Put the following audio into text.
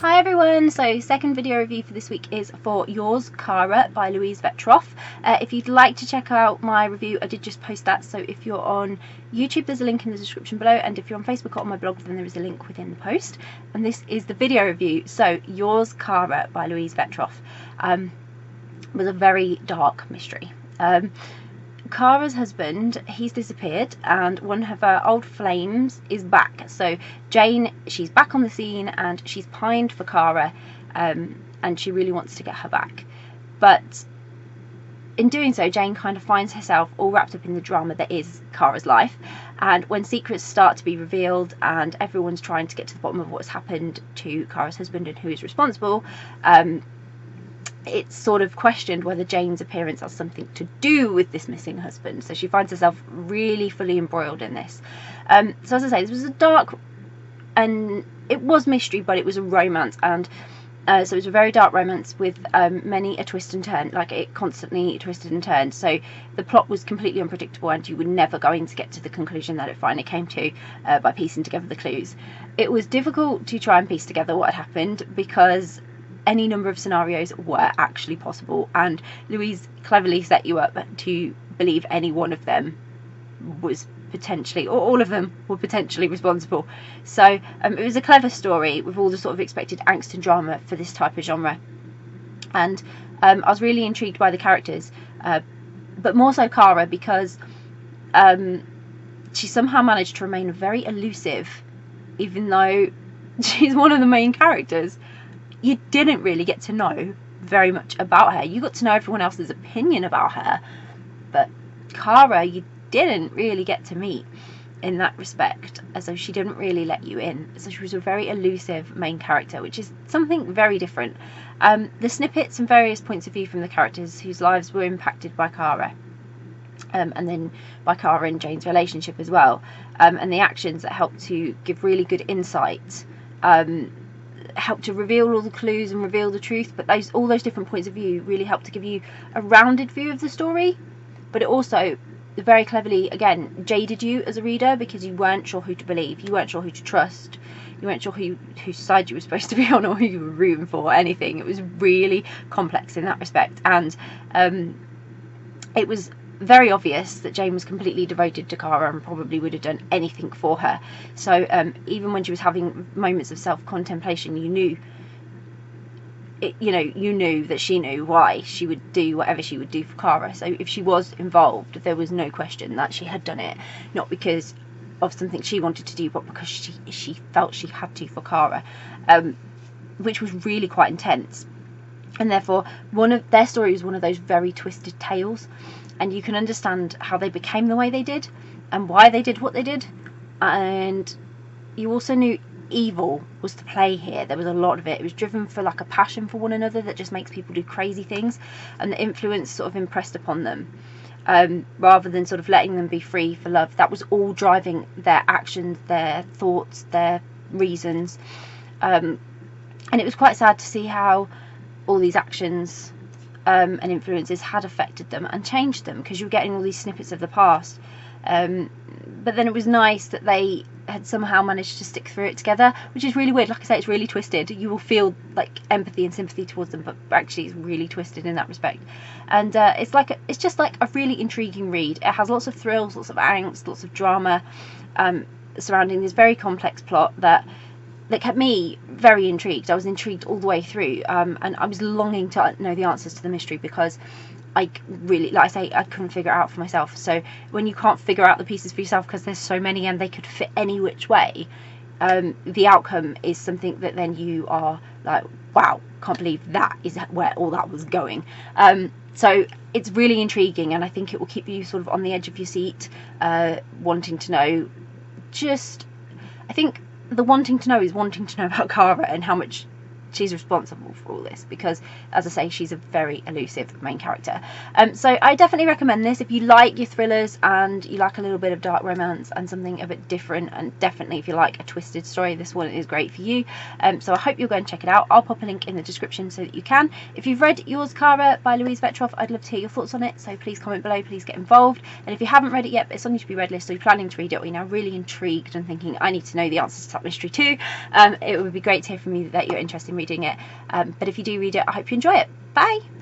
Hi everyone, so second video review for this week is for Yours, Cara by Louise Vetroff. If you'd like to check out my review, I did just post that, so if you're on YouTube there's a link in the description below, and if you're on Facebook or on my blog then there is a link within the post. And this is the video review. So Yours, Cara by Louise Vetroff was a very dark mystery. Cara's husband, he's disappeared, and one of her old flames is back. So Jane, she's back on the scene and she's pined for Cara, and she really wants to get her back. But in doing so, Jane kind of finds herself all wrapped up in the drama that is Cara's life. And when secrets start to be revealed and everyone's trying to get to the bottom of what's happened to Cara's husband and who is responsible, it's sort of questioned whether Jane's appearance has something to do with this missing husband. So she finds herself really fully embroiled in this. So as I say, this was a dark, and it was mystery, but it was a romance, and so it was a very dark romance with many a twist and turn. Like, it constantly twisted and turned, so the plot was completely unpredictable and you were never going to get to the conclusion that it finally came to by piecing together the clues. It was difficult to try and piece together what had happened because any number of scenarios were actually possible, and Louise cleverly set you up to believe any one of them was potentially, or all of them were potentially responsible. So it was a clever story with all the sort of expected angst and drama for this type of genre, and I was really intrigued by the characters, but more so Cara, because she somehow managed to remain very elusive even though she's one of the main characters. You didn't really get to know very much about her. You got to know everyone else's opinion about her, but Cara you didn't really get to meet in that respect, as though she didn't really let you in. So she was a very elusive main character, which is something very different. The snippets and various points of view from the characters whose lives were impacted by Cara, and then by Cara and Jane's relationship as well, and the actions that helped to give really good insight, help to reveal all the clues and reveal the truth, but all those different points of view really helped to give you a rounded view of the story. But it also very cleverly, again, jaded you as a reader, because you weren't sure who to believe, you weren't sure who to trust, you weren't sure whose side you were supposed to be on or who you were rooting for or anything. It was really complex in that respect, and it was very obvious that Jane was completely devoted to Cara and probably would have done anything for her. So even when she was having moments of self-contemplation, you knew that she knew why she would do whatever she would do for Cara. So if she was involved, there was no question that she had done it, not because of something she wanted to do, but because she felt she had to for Cara, which was really quite intense. And therefore one of their story was one of those very twisted tales, and you can understand how they became the way they did and why they did what they did. And you also knew evil was the play here. There was a lot of it. It was driven for like a passion for one another that just makes people do crazy things, and the influence sort of impressed upon them, rather than sort of letting them be free for love. That was all driving their actions, their thoughts, their reasons, and it was quite sad to see how all these actions and influences had affected them and changed them, because you were getting all these snippets of the past, but then it was nice that they had somehow managed to stick through it together, which is really weird. Like I say, it's really twisted. You will feel like empathy and sympathy towards them, but actually it's really twisted in that respect. And it's just like a really intriguing read. It has lots of thrills, lots of angst, lots of drama surrounding this very complex plot that kept me very intrigued. I was intrigued all the way through, and I was longing to know the answers to the mystery, because I really, like I say, I couldn't figure it out for myself. So when you can't figure out the pieces for yourself because there's so many and they could fit any which way, the outcome is something that then you are like, wow, can't believe that is where all that was going. So it's really intriguing, and I think it will keep you sort of on the edge of your seat, wanting to know. I think the wanting to know is wanting to know about Cara and how much she's responsible for all this, because as I say, she's a very elusive main character. So I definitely recommend this if you like your thrillers and you like a little bit of dark romance and something a bit different, and definitely if you like a twisted story, this one is great for you. So I hope you'll go and check it out. I'll pop a link in the description so that you can. If you've read Yours, Cara by Louise Vetroff, I'd love to hear your thoughts on it, so please comment below, please get involved. And if you haven't read it yet, but it's on your to be read list, or you're planning to read it, or you're now really intrigued and thinking I need to know the answers to that mystery too, it would be great to hear from you that you're interested in reading it. But if you do read it, I hope you enjoy it. Bye!